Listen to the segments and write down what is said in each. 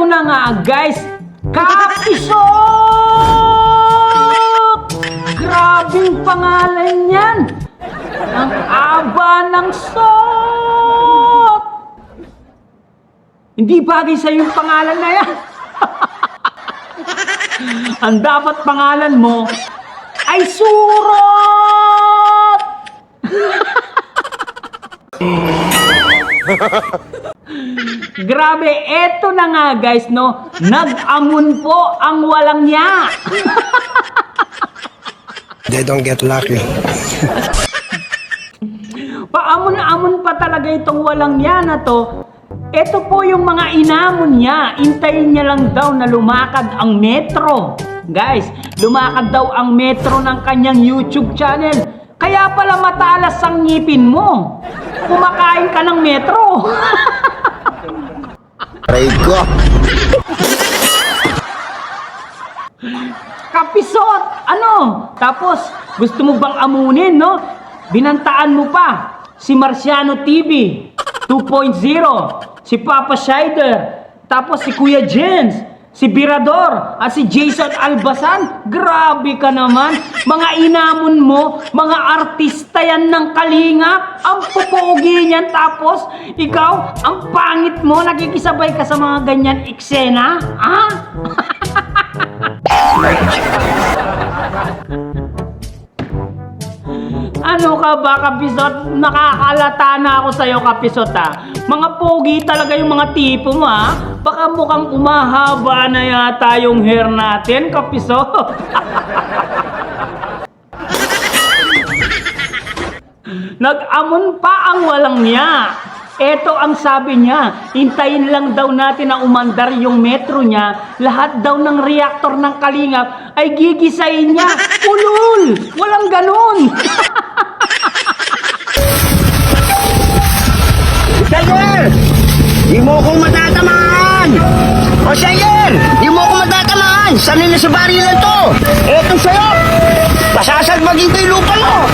na nga guys, Kapisot! Grabing pangalan yan! Ang aba ng sot! Hindi bagay sa yung pangalan na yan. Ang dapat pangalan mo ay Surot! Grabe, eto na nga guys, no? Nag-amon po ang walang niya. They don't get lucky. Paamon-amon pa talaga itong walang niya na to. Ito po yung mga inamon niya. Intayin niya lang daw na lumakad ang metro. Guys, lumakad daw ang metro ng kanyang YouTube channel. Kaya pala matalas ang ngipin mo. Kumakain ka ng metro. Aray ko. Kapisot! Ano? Tapos, gusto mo bang amunin, no? Binantaan mo pa si Marciano TV 2.0, si Papa Shider, tapos si Kuya Jens, si Birador, at si Jason Albasan. Grabe ka naman. Mga inamon mo, mga artista yan ng Kalingap. Ang pupogi niyan. Tapos, ikaw, ang pangit mo. Nakikisabay ka sa mga ganyan eksena. Ha? Ano ka ba, Kapisot? Nakakalata na ako sa'yo, Kapisot, ha? Mga pogi talaga yung mga tipo mo, ha? Baka mukhang umahaba na yata yung hair natin, Kapisot. Nag-amon pa ang walang niya. Eto ang sabi niya, hintayin lang daw natin na umandar yung metro niya, lahat daw ng reactor ng Kalingap ay gigisayin niya. Ulul! Walang ganun! Sayer! Di mo akong matatamaan! O Sayer! Di mo akong matatamaan! Sanay na sa barilan to! Eto sa'yo! Pasasalbagin ko yung lupa mo!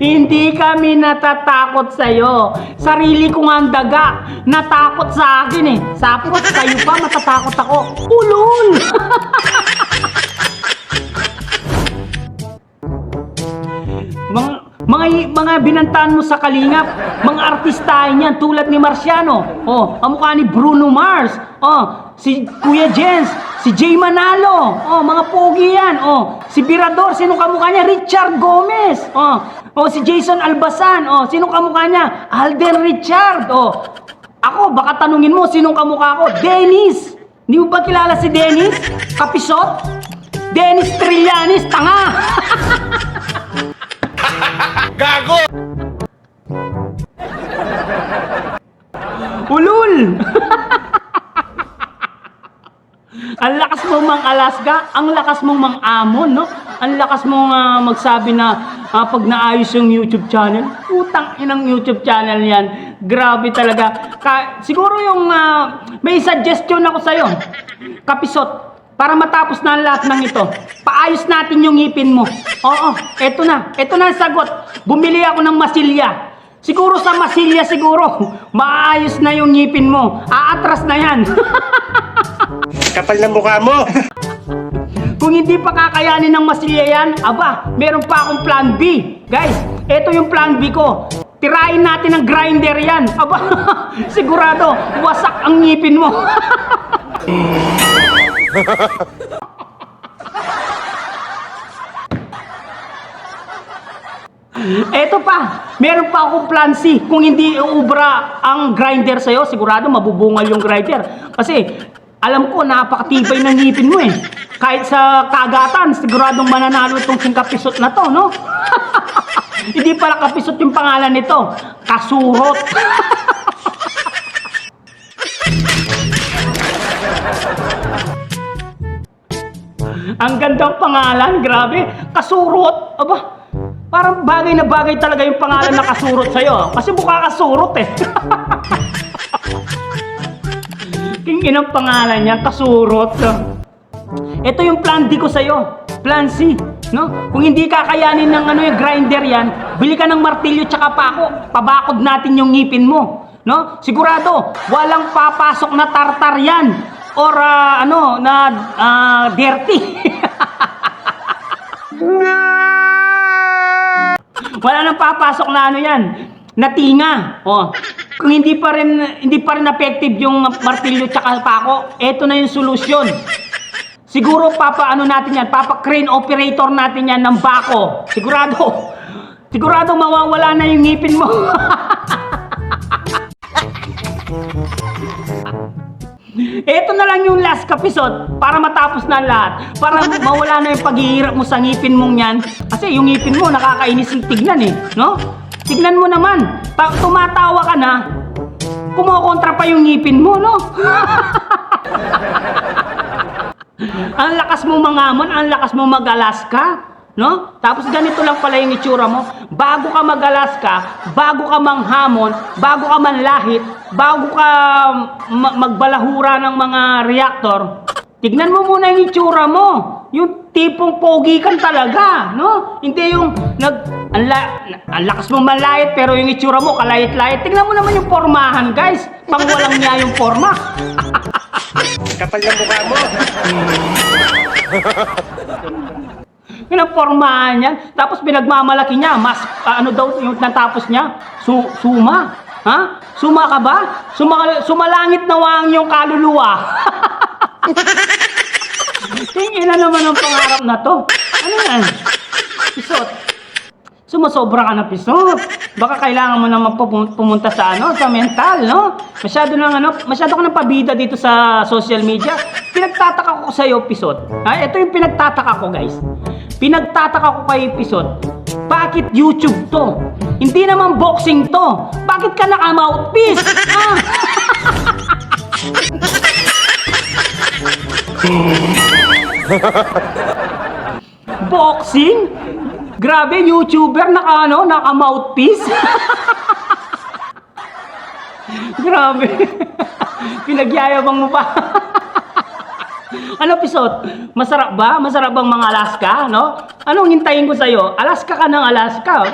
Hindi kami natatakot sa'yo. Sarili ko nga ang daga. Natakot sa akin eh. Sapos sa'yo pa matatakot ako. Ulul! mga binantaan mo sa Kalingap, mga artistahin yan tulad ni Marciano, ang mukha ni Bruno Mars, si Kuya Jens, si Jay Manalo, mga pogi yan, si Birador, sino kamukha niya? Richard Gomez, si Jason Albasan, sino kamukha niya? Alden Richard, ako, baka tanungin mo, sinong kamukha ko? Dennis! Hindi mo ba kilala si Dennis? Kapisot? Dennis Trillanes, tanga! Gago! Ulul! Ang lakas mo mang Alaska, ang lakas mong mang Amon, no? Ang lakas mong magsabi na pag naayos yung YouTube channel, utang inang YouTube channel yan. Grabe talaga. Siguro yung may suggestion ako sa'yo, Kapisot, para matapos na ang lahat ng ito, paayos natin yung ngipin mo. Oo, eto na ang sagot. Bumili ako ng masilya. Siguro sa masilya siguro, maayos na yung ngipin mo. Aatras na yan. Kapal na mukha mo! Kung hindi pa kakayanin ng masilya yan, aba, meron pa akong plan B. Guys, eto yung plan B ko. Tirain natin ng grinder yan. Aba, sigurado, wasak ang ngipin mo. Eto pa, meron pa akong plan C. Kung hindi uubra ang grinder sa'yo, sigurado mabubungal yung grinder. Kasi alam ko, napakatibay ng ngipin mo eh. Kahit sa kagatan, siguradong mananalo itong Kapisot na to, no? Hindi pala Kapisot yung pangalan nito. Kasurot. Ang gandang pangalan, grabe. Kasurot. Aba, parang bagay na bagay talaga yung pangalan na Kasurot sa'yo. Kasi mukha kasurot eh. King inang pangalan niya, Kasurot. Ito yung plan D ko sa'yo. Plan C. No? Kung hindi kakayanin ng yung grinder yan, bili ka ng martilyo tsaka pako. Pabakod natin yung ngipin mo. no? Sigurado, walang papasok na tartar yan or dirty. Wala nang papasok na ano yan, na tinga. Oh. Kung hindi pa rin effective yung martilyo tsaka pako, eto na yung solusyon. Siguro natin yan, crane operator natin yan ng bako. Sigurado mawawala na yung ngipin mo. Ito na lang yung last episode para matapos na lahat. Para mawala na yung paghihirap mo sa ngipin mong yan. Kasi yung ngipin mo nakakainis yung tignan eh, no? Tignan mo naman, tumatawa ka na, kumokontra pa yung ngipin mo, no? Ang lakas mong mangamon, ang lakas mong mag-Alaska, no? Tapos ganito lang pala yung itsura mo. Bago ka mag-Alaska, bago ka manghamon, bago ka manlahit, bago ka magbalahura ng mga reactor, tignan mo muna yung itsura mo. Yung tipong pogi kan talaga, no? Hindi yung ang lakas mong manlahit pero yung itsura mo kalayit-layit. Tignan mo naman yung pormahan, guys. Pang walang niya yung porma. Kapal ng mukha mo. Yun ang pormahan yan. Tapos pinagmamalaki niya. Mas, daw yung natapos niya? Suma? Ha? Suma ka ba? Sumalangit na wang yung kaluluwa. Tingin na naman ang pangarap na to. Ano yan? Pisot. Sumasobra ka na pisot. Baka kailangan mo naman pumunta sa mental, no? Masyado ka ng pabida dito sa social media. Pinagtataka ko sa iyo, pisot. Ha? Ito yung pinagtataka ko, guys. Pinagtataka ko kay pisot. Bakit YouTube to? Hindi naman boxing to. Bakit ka naka-mouthpiece? Ha? Boxing? Grabe, YouTuber naka-mouthpiece. Grabe. Pinagyayabang mo pa. Ano, pisot? Masarap ba? Masarap bang mga Alaska, no? Anong hintayin ko sa'yo? Alaska ka ng Alaska.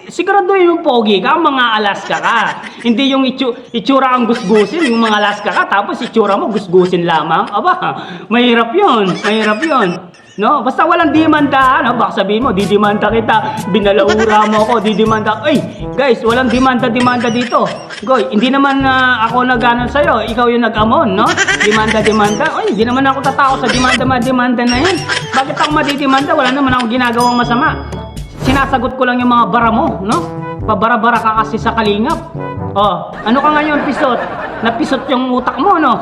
Siguraduhin yung pogi ka, mga Alaska ka. Hindi yung itsura ang gusgusin, yung mga Alaska ka, tapos itsura mo gusgusin lamang. Aba, mahirap yun. Mahirap yun. No? Basta walang demanda, no? Baka sabihin mo, didemanda kita, binalaura mo ako, didemanda. Ay, guys, walang demanda dito. Goy, hindi naman ako nag-anon sa'yo, ikaw yung nag-amon, no? Demanda. Ay, hindi naman ako tatakot sa demanda na yan. Bakit ako madidemanda? Wala naman akong ginagawang masama. Sinasagot ko lang yung mga bara mo, no? Pabara-bara ka kasi sa kalingap. Oh, ano ka ngayon, pisot? Napisot yung utak mo, no?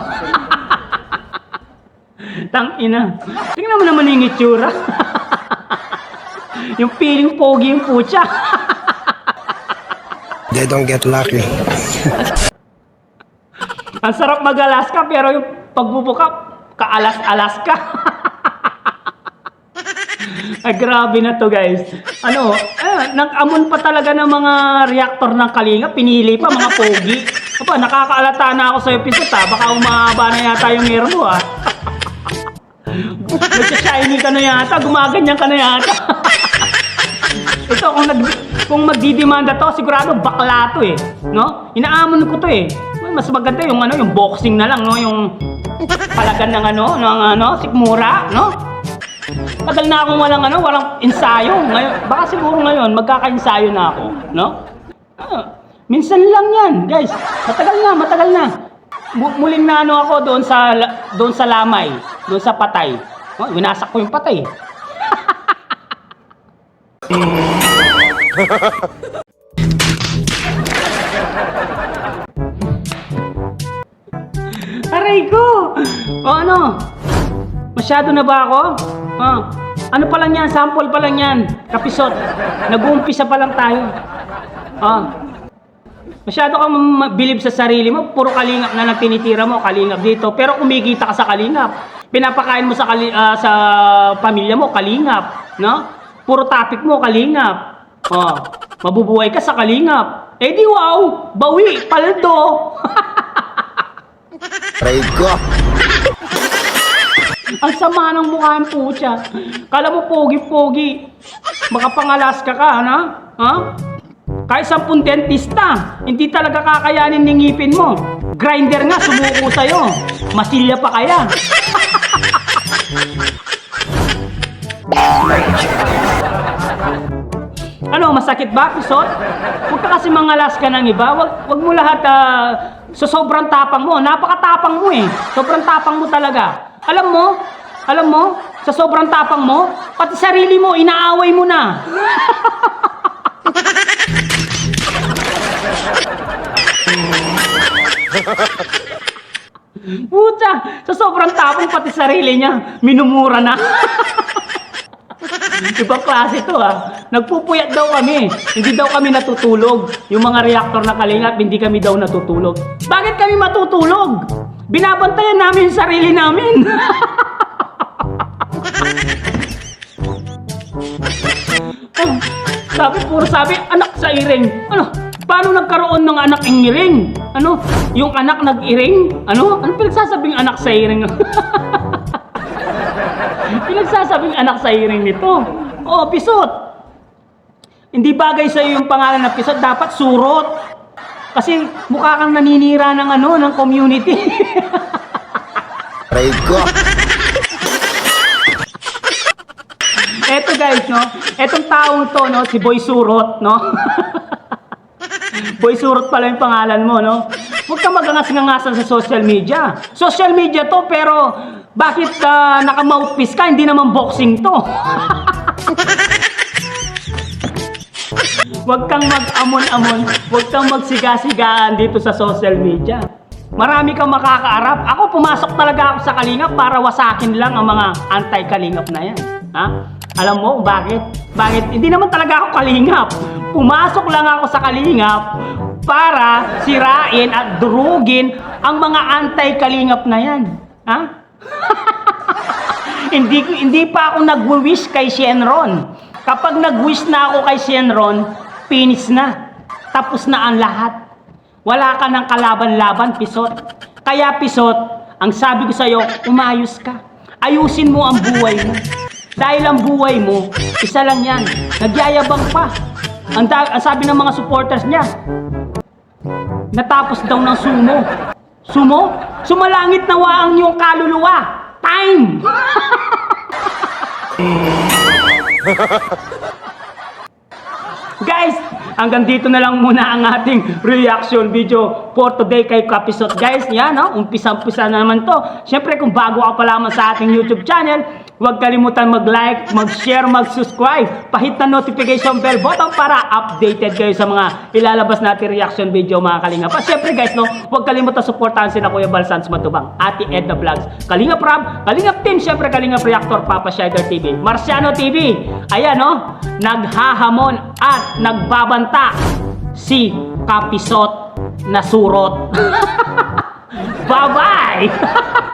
Tangina. Tingnan mo naman yung itsura. Yung feeling pogi yung putya. They don't get lucky. Ang sarap mag-Alaska pero yung pagbubuka, ka-Alaska. Ay, grabe na to, guys. Nag-amon pa talaga ng mga reactor ng Kalinga. Pinili pa, mga pogi. Aba, nakakaalata na ako sa episode, ha. Baka umaba na yata yung hair mo, ha. Nagsa-shiny ka na yata, gumaganyan ka na yata. Ito, kung magdidemanda to, sigurado bakla to eh, no? Inaamon ko to eh. Mas maganda yung boxing na lang, no? Yung palagan ng sikmura, no? Tagal na akong walang ensayo. Ngayon, baka siguro ngayon magkaka-ensayo na ako, no? Minsan lang yan, guys. Matagal na. Muling na ako doon sa lamay, doon sa patay. Oh, winasak ko yung patay. Aray ko! O ano? Masyado na ba ako? Ano pa lang yan? Sample pa lang yan. Kapisot. Nag-uumpisa pa lang tayo. Masyado kang mabilib sa sarili mo. Puro kalingap na tinitira mo. Kalingap dito. Pero kumikita ka sa kalingap. Pinapakain mo sa pamilya mo. Kalingap. No? Puro topic mo. Kalingap. Mabubuhay ka sa kalingap. Eh di wow! Bawi! Paldo! Aray ko. Ang sama ng mukha ng putya. Kala mo pogi-pogi. Baka pang Alaska ka, ha? Kahit 10 dentista, hindi talaga kakayanin ng ngipin mo. Grinder nga, sumuko sa'yo. Masilya pa kaya. Ano, masakit ba, Pisot? Huwag ka kasi mangalas ka ng iba. Wag mo lahat sa sobrang tapang mo. Napakatapang mo eh. Sobrang tapang mo talaga. Alam mo, sa sobrang tapang mo, pati sarili mo, inaaway mo na. Pucha, sa sobrang tapang pati sarili niya, minumura na. Ibang klase to Nagpupuyat daw kami. Hindi daw kami natutulog. Yung mga reactor na Kalingap, hindi kami daw natutulog. Bakit kami matutulog? Binabantayan namin yung sarili namin. Puro sabi, anak sa iring. Ano? Paano nagkaroon ng anak ng iring? Ano? Yung anak nag-iring? Ano? Ano pinagsasabing anak sa iring? Pinagsasabing anak sa iring nito. Oh, Pisot. Hindi bagay sa iyo yung pangalan na Pisot, dapat Surot. Kasi mukha kang naninira ng ng community. Aray ko. Eto guys, etong taong to, si Boy Surot, Boy Surot pala yung pangalan mo, Huwag kang magangas-ngangasan sa social media. Social media to, pero bakit naka-mouthpiece ka? Hindi naman boxing to. Huwag kang mag-amon-amon, huwag kang magsiga-sigaan dito sa social media. Marami kang makakaarap. Ako, pumasok talaga ako sa Kalingap para wasakin lang ang mga anti-Kalingap na yan. Alam mo bakit? Bakit? Hindi naman talaga ako Kalingap. Pumasok lang ako sa Kalingap para sirain at durugin ang mga anti-Kalingap na yan. Hindi pa ako nag-wish kay Shenron. Kapag nag-wish na ako kay Shenron, finish na. Tapos na ang lahat. Wala ka ng kalaban-laban, Pisot. Kaya, Pisot, ang sabi ko sa'yo, umayos ka. Ayusin mo ang buhay mo. Dahil ang buhay mo, isa lang yan. Nagyayabang pa. Ang sabi ng mga supporters niya, natapos daw ng sumo. Sumo? Sumalangit nawa ang iyong kaluluwa. Time! Guys, hanggang dito na lang muna ang ating reaction video for today kay Kapisot. Guys, yan, umpisa-umpisa na naman to. Siyempre, kung bago ka pa lamang sa ating YouTube channel, huwag kalimutan mag-like, mag-share, mag-subscribe. Pahit na notification bell button para updated kayo sa mga ilalabas natin reaction video, mga Kalingap. At siyempre guys, huwag kalimutan supportahan sila Kuya Bal Sanz Matubang, Ate Edna Vlogs, Kalingap Rab, Kalingap Team, siyempre Kalingap Reactor, Papa Shider TV, Marciano TV. Ayan, naghahamon at nagbabanta si Kapisot na Surot. Bye-bye!